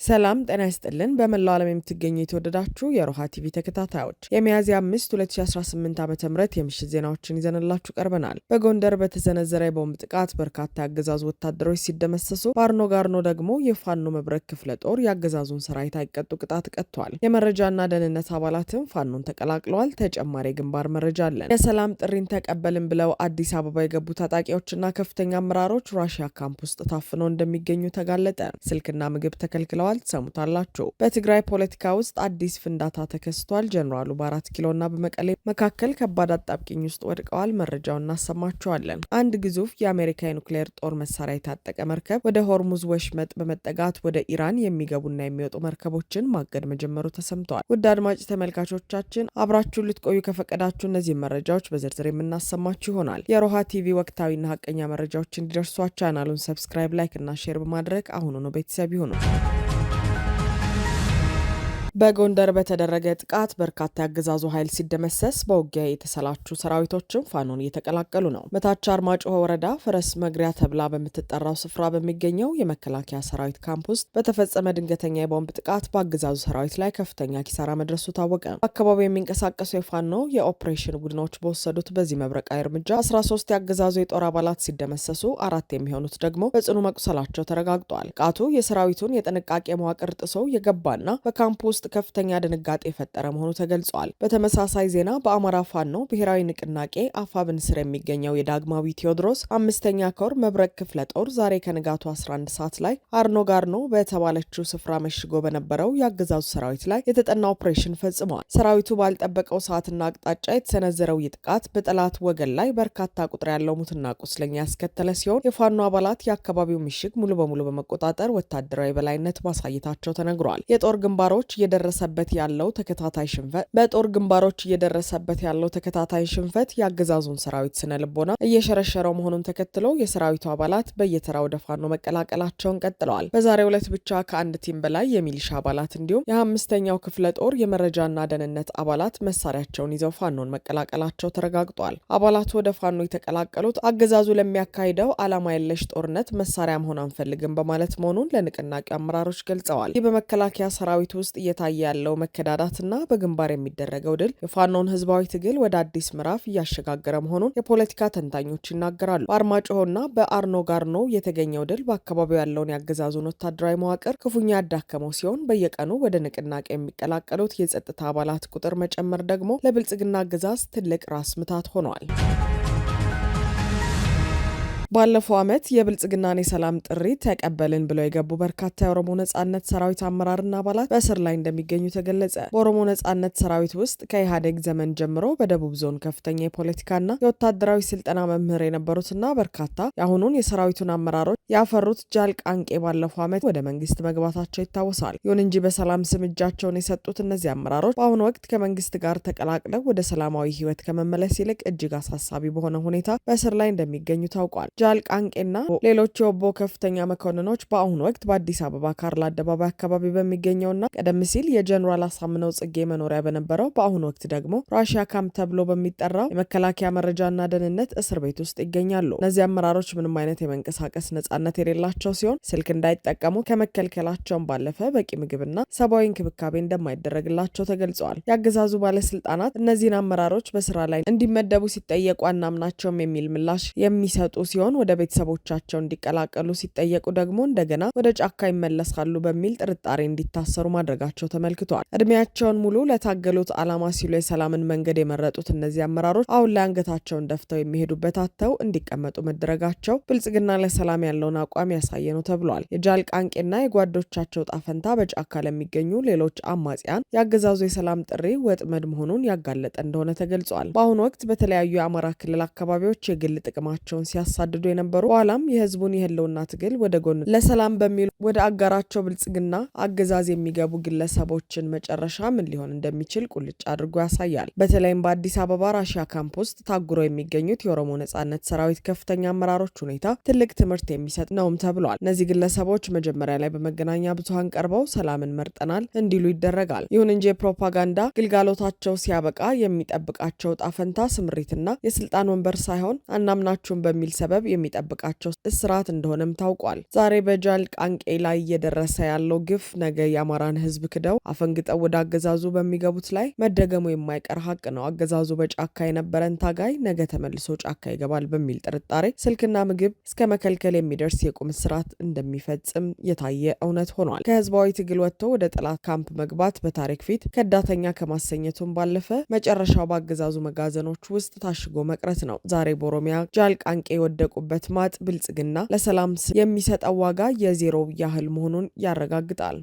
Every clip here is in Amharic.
ሰላም ጤና ይስጥልን። በመላው ዓለም የምትገኙ የተወደዳችሁ የሮሃ ቲቪ ተከታታዮች የሚያዝያ 5 2018 ዓ.ም የምሽት ዜናዎችን ይዘንላችሁ ቀርበናል። በጎንደር በተሰነዘረ የቦምብ ጥቃት በርካታ የአገዛዙ ወታደሮች ሲደመሰሱ፣ በአርኖ ጋርኖ ደግሞ የፋኖ መብረቅ ክፍለ ጦር የአገዛዙን ሰራዊት አይቀጡ ቅጣት ቀጥቷል። የመረጃና ደህንነት አባላትም ፋኖን ተቀላቅለዋል። ተጨማሪ ግንባር መረጃ አለን። የሰላም ጥሪን ተቀበልን ብለው አዲስ አበባ የገቡ ታጣቂዎችና ከፍተኛ አመራሮች ራሽያ ካምፕ ውስጥ ታፍነው እንደሚገኙ ተጋለጠ። ስልክና ምግብ ተከልክለዋል። ሰሙታላችሁ። በትግራይ ፖለቲካ ውስጥ አዲስ ፍንዳታ ተከስቷል። ጀነራሉ በ4 ኪሎና በመቀሌ መካከል ከባድ አጣብቂኝ ውስጥ ወድቀዋል። መረጃውን እናሰማችኋለን። አንድ ግዙፍ የአሜሪካ የኑክሌር ጦር መሳሪያ የታጠቀ መርከብ ወደ ሆርሙዝ ወሽመጥ በመጠጋት ወደ ኢራን የሚገቡና የሚወጡ መርከቦችን ማገድ መጀመሩ ተሰምተዋል። ውድ አድማጭ ተመልካቾቻችን አብራችሁን ልትቆዩ ከፈቀዳችሁ እነዚህ መረጃዎች በዝርዝር የምናሰማችሁ ይሆናል። የሮሃ ቲቪ ወቅታዊና ሀቀኛ መረጃዎች እንዲደርሷችሁ ቻናሉን ሰብስክራይብ፣ ላይክ እና ሼር በማድረግ አሁኑኑ ቤተሰብ ይሁኑ። በጎንደር በተደረገ ጥቃት በርካታ ያገዛዙ ኃይል ሲደመሰስ፣ በውጊያ የተሰላቹ ሰራዊቶችም ፋኖን እየተቀላቀሉ ነው። በታች አርማጭሆ ወረዳ ፈረስ መግሪያ ተብላ በምትጠራው ስፍራ በሚገኘው የመከላከያ ሰራዊት ካምፕ ውስጥ በተፈጸመ ድንገተኛ የቦምብ ጥቃት በአገዛዙ ሰራዊት ላይ ከፍተኛ ኪሳራ መድረሱ ታወቀ። በአካባቢው የሚንቀሳቀሱ የፋኖ የኦፕሬሽን ቡድኖች በወሰዱት በዚህ መብረቃዊ እርምጃ 13 ያገዛዙ የጦር አባላት ሲደመሰሱ፣ 4 የሚሆኑት ደግሞ በጽኑ መቁሰላቸው ተረጋግጧል። ጥቃቱ የሰራዊቱን የጥንቃቄ መዋቅር ጥሶ የገባና በካምፕ ውስጥ ከፍተኛ ድንጋጤ የፈጠረ መሆኑ ተገልጿል። በተመሳሳይ ዜና በአማራ ፋኖ ብሔራዊ ንቅናቄ አፋብን ስር የሚገኘው የዳግማዊ ቴዎድሮስ 5ኛ ኮር መብረቅ ክፍለ ጦር ዛሬ ከንጋቱ 11 ሰዓት ላይ አርኖ ጋርኖ በተባለችው ስፍራ መሽጎ በነበረው የአገዛዙ ሰራዊት ላይ የተጠና ኦፕሬሽን ፈጽመዋል። ሰራዊቱ ባልጠበቀው ሰዓትና አቅጣጫ የተሰነዘረው ጥቃት በጠላት ወገን ላይ በርካታ ቁጥር ያለው ሙትና ቁስለኛ ያስከተለ ሲሆን፣ የፋኖ አባላት የአካባቢው ምሽግ ሙሉ በሙሉ በመቆጣጠር ወታደራዊ በላይነት ማሳየታቸው ተነግሯል። የጦር ግንባሮች እየደረሰበት ያለው ተከታታይ ሽንፈት የአገዛዙን ሰራዊት ስነ ልቦና እየሸረሸረው መሆኑን ተከትሎ የሰራዊቱ አባላት በየተራ ወደ ፋኖ መቀላቀላቸውን ቀጥለዋል። በዛሬው ዕለት ብቻ ከአንድ ቲም በላይ የሚሊሻ አባላት እንዲሁም የ5ኛው ክፍለ ጦር የመረጃና ደህንነት አባላት መሳሪያቸውን ይዘው ፋኖን መቀላቀላቸው ተረጋግጧል። አባላቱ ወደ ፋኖ የተቀላቀሉት አገዛዙ ለሚያካሂደው ዓላማ የለሽ ጦርነት መሳሪያ መሆን አንፈልግም በማለት መሆኑን ለንቅናቄ አመራሮች ገልጸዋል። ይህ በመከላከያ ሰራዊት ውስጥ እየታየ ያለው መከዳዳትና በግንባር የሚደረገው ድል የፋኖን ህዝባዊ ትግል ወደ አዲስ ምዕራፍ እያሸጋገረ መሆኑን የፖለቲካ ተንታኞች ይናገራሉ። በአርማጭሆና በአርኖ ጋርኖ የተገኘው ድል በአካባቢው ያለውን የአገዛዙን ወታደራዊ መዋቅር ክፉኛ ያዳከመው ሲሆን፣ በየቀኑ ወደ ንቅናቄ የሚቀላቀሉት የጸጥታ አባላት ቁጥር መጨመር ደግሞ ለብልጽግና አገዛዝ ትልቅ ራስ ምታት ሆኗል። ባለፈው ዓመት የብልጽግናን የሰላም ጥሪ ተቀበልን ብለው የገቡ በርካታ የኦሮሞ ነጻነት ሰራዊት አመራርና አባላት በእስር ላይ እንደሚገኙ ተገለጸ። በኦሮሞ ነጻነት ሰራዊት ውስጥ ከኢህአዴግ ዘመን ጀምሮ በደቡብ ዞን ከፍተኛ የፖለቲካና የወታደራዊ ስልጠና መምህር የነበሩትና በርካታ የአሁኑን የሰራዊቱን አመራሮች ያፈሩት ጃል ቃንቄ ባለፈው ዓመት ወደ መንግስት መግባታቸው ይታወሳል። ይሁን እንጂ በሰላም ስም እጃቸውን የሰጡት እነዚህ አመራሮች በአሁኑ ወቅት ከመንግስት ጋር ተቀላቅለው ወደ ሰላማዊ ህይወት ከመመለስ ይልቅ እጅግ አሳሳቢ በሆነ ሁኔታ በእስር ላይ እንደሚገኙ ታውቋል። ጃል ቃንቄና ሌሎች የኦቦ ከፍተኛ መኮንኖች በአሁኑ ወቅት በአዲስ አበባ ካርል አደባባይ አካባቢ በሚገኘውና ቀደም ሲል የጀኔራል አሳምነው ጽጌ መኖሪያ በነበረው በአሁኑ ወቅት ደግሞ ራሽያ ካምፕ ተብሎ በሚጠራው የመከላከያ መረጃና ደህንነት እስር ቤት ውስጥ ይገኛሉ። እነዚህ አመራሮች ምንም አይነት የመንቀሳቀስ ነጻነት የሌላቸው ሲሆን፣ ስልክ እንዳይጠቀሙ ከመከልከላቸውን ባለፈ በቂ ምግብና ሰብአዊ እንክብካቤ እንደማይደረግላቸው ተገልጸዋል። የአገዛዙ ባለስልጣናት እነዚህን አመራሮች በስራ ላይ እንዲመደቡ ሲጠየቁ አናምናቸውም የሚል ምላሽ የሚሰጡ ሲሆን፣ ወደ ቤተሰቦቻቸው እንዲቀላቀሉ ሲጠየቁ ደግሞ እንደገና ወደ ጫካ ይመለሳሉ በሚል ጥርጣሬ እንዲታሰሩ ማድረጋቸው ተመልክቷል። እድሜያቸውን ሙሉ ለታገሉት ዓላማ ሲሉ የሰላምን መንገድ የመረጡት እነዚህ አመራሮች አሁን ላይ አንገታቸውን ደፍተው የሚሄዱበት አጥተው እንዲቀመጡ መደረጋቸው ብልጽግና ለሰላም ያለውን አቋም ያሳየ ነው ተብሏል። የጃል ቃንቄና የጓዶቻቸው ጣፈንታ በጫካ ለሚገኙ ሌሎች አማጽያን የአገዛዙ የሰላም ጥሪ ወጥመድ መሆኑን ያጋለጠ እንደሆነ ተገልጿል። በአሁኑ ወቅት በተለያዩ የአማራ ክልል አካባቢዎች የግል ጥቅማቸውን ሲያሳድዱ የነበሩ በኋላም የህዝቡን የህልውና ትግል ወደ ጎን ለሰላም በሚሉ ወደ አጋራቸው ብልጽግና አገዛዝ የሚገቡ ግለሰቦችን መጨረሻ ምን ሊሆን እንደሚችል ቁልጭ አድርጎ ያሳያል። በተለይም በአዲስ አበባ ራሽያ ካምፕ ውስጥ ታጉረው የሚገኙት የኦሮሞ ነጻነት ሰራዊት ከፍተኛ አመራሮች ሁኔታ ትልቅ ትምህርት የሚሰጥ ነውም ተብሏል። እነዚህ ግለሰቦች መጀመሪያ ላይ በመገናኛ ብዙሃን ቀርበው ሰላምን መርጠናል እንዲሉ ይደረጋል። ይሁን እንጂ የፕሮፓጋንዳ ግልጋሎታቸው ሲያበቃ የሚጠብቃቸው ጣፈንታ ስምሪትና የስልጣን ወንበር ሳይሆን አናምናችሁም በሚል ሰበብ ሰበብ የሚጠብቃቸው እስራት እንደሆነም ታውቋል። ዛሬ በጃል ቃንቄ ላይ እየደረሰ ያለው ግፍ ነገ የአማራን ህዝብ ክደው አፈንግጠው ወደ አገዛዙ በሚገቡት ላይ መደገሙ የማይቀር ሀቅ ነው። አገዛዙ በጫካ የነበረን ታጋይ ነገ ተመልሶ ጫካ ይገባል በሚል ጥርጣሬ ስልክና ምግብ እስከ መከልከል የሚደርስ የቁም እስራት እንደሚፈጽም የታየ እውነት ሆኗል። ከህዝባዊ ትግል ወጥቶ ወደ ጠላት ካምፕ መግባት በታሪክ ፊት ከዳተኛ ከማሰኘቱም ባለፈ መጨረሻው በአገዛዙ መጋዘኖች ውስጥ ታሽጎ መቅረት ነው። ዛሬ በኦሮሚያ ጃል ቃንቄ የወደቁበት ማጥ ብልጽግና ለሰላም የሚሰጠው ዋጋ የዜሮ ያህል መሆኑን ያረጋግጣል።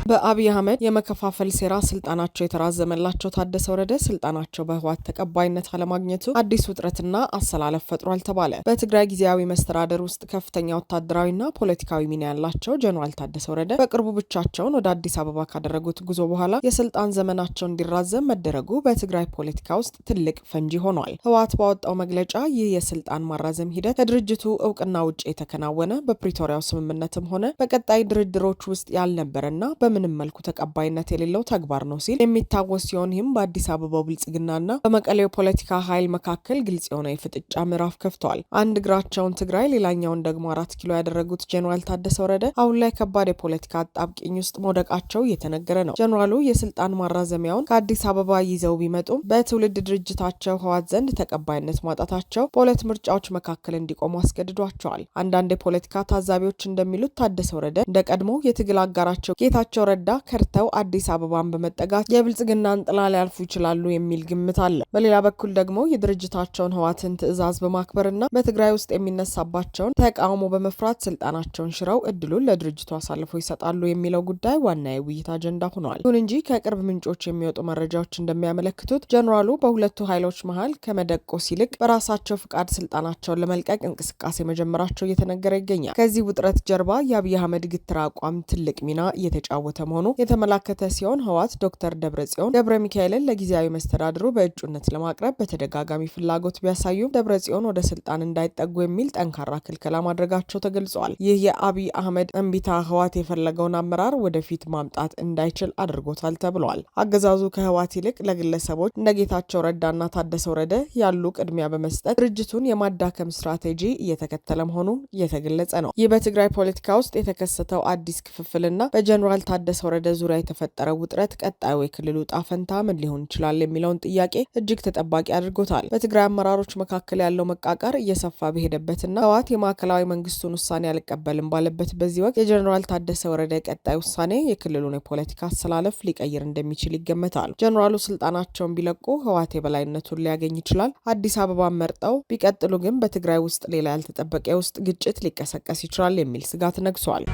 በአብይ አህመድ የመከፋፈል ሴራ ስልጣናቸው የተራዘመላቸው ታደሰ ወረደ ስልጣናቸው በህወሓት ተቀባይነት አለማግኘቱ አዲስ ውጥረትና አሰላለፍ ፈጥሯል ተባለ። በትግራይ ጊዜያዊ መስተዳደር ውስጥ ከፍተኛ ወታደራዊና ፖለቲካዊ ሚና ያላቸው ጀነራል ታደሰ ወረደ በቅርቡ ብቻቸውን ወደ አዲስ አበባ ካደረጉት ጉዞ በኋላ የስልጣን ዘመናቸው እንዲራዘም መደረጉ በትግራይ ፖለቲካ ውስጥ ትልቅ ፈንጂ ሆኗል። ህወሓት ባወጣው መግለጫ ይህ የስልጣን ማራዘም ሂደት ከድርጅቱ እውቅና ውጭ የተከናወነ በፕሪቶሪያው ስምምነትም ሆነ በቀጣይ ድርድሮች ውስጥ ያልነበረና ምንም መልኩ ተቀባይነት የሌለው ተግባር ነው ሲል የሚታወስ ሲሆን ይህም በአዲስ አበባው ብልጽግናና በመቀሌው ፖለቲካ ኃይል መካከል ግልጽ የሆነ የፍጥጫ ምዕራፍ ከፍተዋል። አንድ እግራቸውን ትግራይ ሌላኛውን ደግሞ 4 ኪሎ ያደረጉት ጀነራል ታደሰ ወረደ አሁን ላይ ከባድ የፖለቲካ አጣብቂኝ ውስጥ መውደቃቸው እየተነገረ ነው። ጀነራሉ የስልጣን ማራዘሚያውን ከአዲስ አበባ ይዘው ቢመጡም በትውልድ ድርጅታቸው ህወሓት ዘንድ ተቀባይነት ማጣታቸው በሁለት ምርጫዎች መካከል እንዲቆሙ አስገድዷቸዋል። አንዳንድ የፖለቲካ ታዛቢዎች እንደሚሉት ታደሰ ወረደ እንደ ቀድሞ የትግል አጋራቸው ጌታቸው ረዳ ከርተው አዲስ አበባን በመጠጋት የብልጽግናን ጥላ ሊያልፉ ይችላሉ የሚል ግምት አለ። በሌላ በኩል ደግሞ የድርጅታቸውን ህወሓትን ትዕዛዝ በማክበርና በትግራይ ውስጥ የሚነሳባቸውን ተቃውሞ በመፍራት ስልጣናቸውን ሽረው እድሉን ለድርጅቱ አሳልፈው ይሰጣሉ የሚለው ጉዳይ ዋና የውይይት አጀንዳ ሆኗል። ይሁን እንጂ ከቅርብ ምንጮች የሚወጡ መረጃዎች እንደሚያመለክቱት ጀነራሉ በሁለቱ ኃይሎች መሀል ከመደቆስ ይልቅ በራሳቸው ፍቃድ ስልጣናቸውን ለመልቀቅ እንቅስቃሴ መጀመራቸው እየተነገረ ይገኛል። ከዚህ ውጥረት ጀርባ የአብይ አህመድ ግትር አቋም ትልቅ ሚና እየተጫወተ መሆኑ የተመላከተ ሲሆን ህወሓት ዶክተር ደብረጽዮን ገብረ ሚካኤልን ለጊዜያዊ መስተዳድሩ በእጩነት ለማቅረብ በተደጋጋሚ ፍላጎት ቢያሳዩም ደብረጽዮን ወደ ስልጣን እንዳይጠጉ የሚል ጠንካራ ክልከላ ማድረጋቸው ተገልጿል። ይህ የአብይ አህመድ እምቢታ ህወሓት የፈለገውን አመራር ወደፊት ማምጣት እንዳይችል አድርጎታል ተብሏል። አገዛዙ ከህወሓት ይልቅ ለግለሰቦች እንደ ጌታቸው ረዳና ታደሰ ወረደ ያሉ ቅድሚያ በመስጠት ድርጅቱን የማዳከም ስትራቴጂ እየተከተለ መሆኑ እየተገለጸ ነው። ይህ በትግራይ ፖለቲካ ውስጥ የተከሰተው አዲስ ክፍፍልና በጀነራል ታደሰ ወረደ ዙሪያ የተፈጠረው ውጥረት ቀጣዩ የክልሉ ዕጣ ፈንታ ምን ሊሆን ይችላል የሚለውን ጥያቄ እጅግ ተጠባቂ አድርጎታል። በትግራይ አመራሮች መካከል ያለው መቃቃር እየሰፋ በሄደበትና ህወሓት የማዕከላዊ መንግስቱን ውሳኔ አልቀበልም ባለበት በዚህ ወቅት የጀነራል ታደሰ ወረደ ቀጣይ ውሳኔ የክልሉን የፖለቲካ አሰላለፍ ሊቀይር እንደሚችል ይገመታል። ጀነራሉ ስልጣናቸውን ቢለቁ ህወሓት የበላይነቱን ሊያገኝ ይችላል። አዲስ አበባን መርጠው ቢቀጥሉ ግን በትግራይ ውስጥ ሌላ ያልተጠበቀ የውስጥ ግጭት ሊቀሰቀስ ይችላል የሚል ስጋት ነግሷል።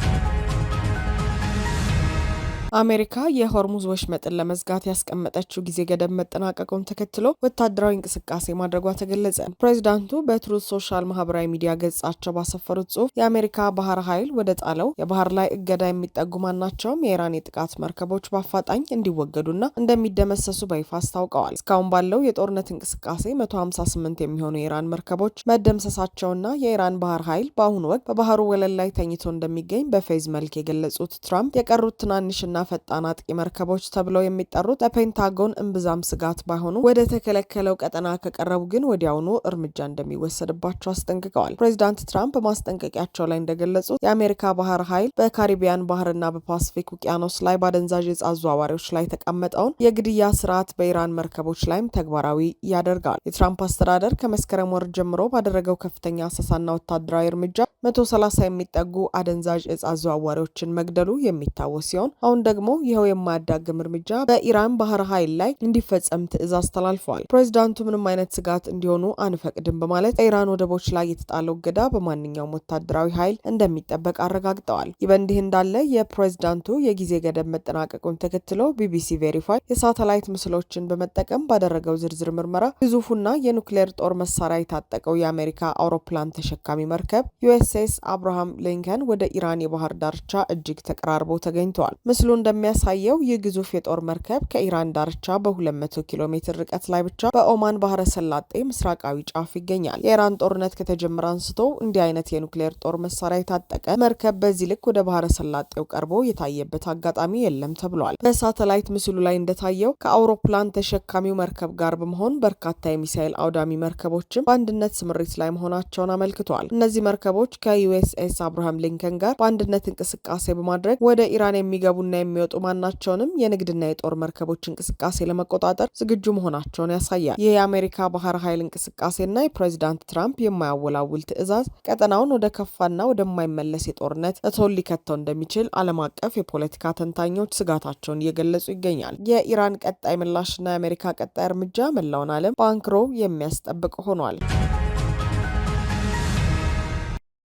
አሜሪካ የሆርሙዝ ወሽመጥን ለመዝጋት ያስቀመጠችው ጊዜ ገደብ መጠናቀቁን ተከትሎ ወታደራዊ እንቅስቃሴ ማድረጓ ተገለጸ። ፕሬዚዳንቱ በትሩዝ ሶሻል ማህበራዊ ሚዲያ ገጻቸው ባሰፈሩት ጽሑፍ የአሜሪካ ባህር ኃይል ወደ ጣለው የባህር ላይ እገዳ የሚጠጉ ማናቸውም የኢራን የጥቃት መርከቦች በአፋጣኝ እንዲወገዱና እንደሚደመሰሱ በይፋ አስታውቀዋል። እስካሁን ባለው የጦርነት እንቅስቃሴ 158 የሚሆኑ የኢራን መርከቦች መደምሰሳቸውና የኢራን ባህር ኃይል በአሁኑ ወቅት በባህሩ ወለል ላይ ተኝቶ እንደሚገኝ በፌዝ መልክ የገለጹት ትራምፕ የቀሩት ትናንሽና ፈጣን አጥቂ መርከቦች ተብለው የሚጠሩት ለፔንታጎን እምብዛም ስጋት ባይሆኑ ወደ ተከለከለው ቀጠና ከቀረቡ ግን ወዲያውኑ እርምጃ እንደሚወሰድባቸው አስጠንቅቀዋል። ፕሬዚዳንት ትራምፕ በማስጠንቀቂያቸው ላይ እንደገለጹት የአሜሪካ ባህር ኃይል በካሪቢያን ባህርና በፓሲፊክ ውቅያኖስ ላይ በአደንዛዥ ዕፅ አዘዋዋሪዎች ላይ የተቀመጠውን የግድያ ስርዓት በኢራን መርከቦች ላይም ተግባራዊ ያደርጋል። የትራምፕ አስተዳደር ከመስከረም ወር ጀምሮ ባደረገው ከፍተኛ አሰሳና ወታደራዊ እርምጃ 130 የሚጠጉ አደንዛዥ ዕፅ አዘዋዋሪዎችን መግደሉ የሚታወስ ሲሆን አሁን ደግሞ ይኸው የማያዳግም እርምጃ በኢራን ባህር ኃይል ላይ እንዲፈጸም ትዕዛዝ ተላልፈዋል። ፕሬዚዳንቱ ምንም አይነት ስጋት እንዲሆኑ አንፈቅድም በማለት በኢራን ወደቦች ላይ የተጣለው እገዳ በማንኛውም ወታደራዊ ኃይል እንደሚጠበቅ አረጋግጠዋል። ይህ በእንዲህ እንዳለ የፕሬዚዳንቱ የጊዜ ገደብ መጠናቀቁን ተከትሎ ቢቢሲ ቬሪፋይ የሳተላይት ምስሎችን በመጠቀም ባደረገው ዝርዝር ምርመራ ግዙፉና የኑክሌር ጦር መሳሪያ የታጠቀው የአሜሪካ አውሮፕላን ተሸካሚ መርከብ ዩኤስኤስ አብርሃም ሊንከን ወደ ኢራን የባህር ዳርቻ እጅግ ተቀራርቦ ተገኝተዋል። ምስሉ እንደሚያሳየው ይህ ግዙፍ የጦር መርከብ ከኢራን ዳርቻ በ200 ኪሎ ሜትር ርቀት ላይ ብቻ በኦማን ባህረ ሰላጤ ምስራቃዊ ጫፍ ይገኛል። የኢራን ጦርነት ከተጀመረ አንስቶ እንዲህ አይነት የኑክሌር ጦር መሳሪያ የታጠቀ መርከብ በዚህ ልክ ወደ ባህረ ሰላጤው ቀርቦ የታየበት አጋጣሚ የለም ተብሏል። በሳተላይት ምስሉ ላይ እንደታየው ከአውሮፕላን ተሸካሚው መርከብ ጋር በመሆን በርካታ የሚሳኤል አውዳሚ መርከቦችም በአንድነት ስምሪት ላይ መሆናቸውን አመልክቷል። እነዚህ መርከቦች ከዩኤስኤስ አብርሃም ሊንከን ጋር በአንድነት እንቅስቃሴ በማድረግ ወደ ኢራን የሚገቡና የሚወጡ ማናቸውንም የንግድና የጦር መርከቦች እንቅስቃሴ ለመቆጣጠር ዝግጁ መሆናቸውን ያሳያል። ይህ የአሜሪካ ባህር ኃይል እንቅስቃሴና የፕሬዚዳንት ትራምፕ የማያወላውል ትዕዛዝ ቀጠናውን ወደ ከፋና ወደማይመለስ የጦርነት እቶን ሊከተው እንደሚችል ዓለም አቀፍ የፖለቲካ ተንታኞች ስጋታቸውን እየገለጹ ይገኛል። የኢራን ቀጣይ ምላሽና የአሜሪካ ቀጣይ እርምጃ መላውን ዓለም በአንክሮ የሚያስጠብቅ ሆኗል።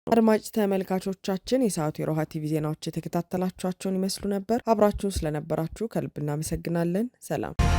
አድማጭ ተመልካቾቻችን የሰዓቱ የሮሃ ቲቪ ዜናዎች የተከታተላችኋቸውን ይመስሉ ነበር። አብራችሁን ስለነበራችሁ ከልብ እናመሰግናለን። ሰላም።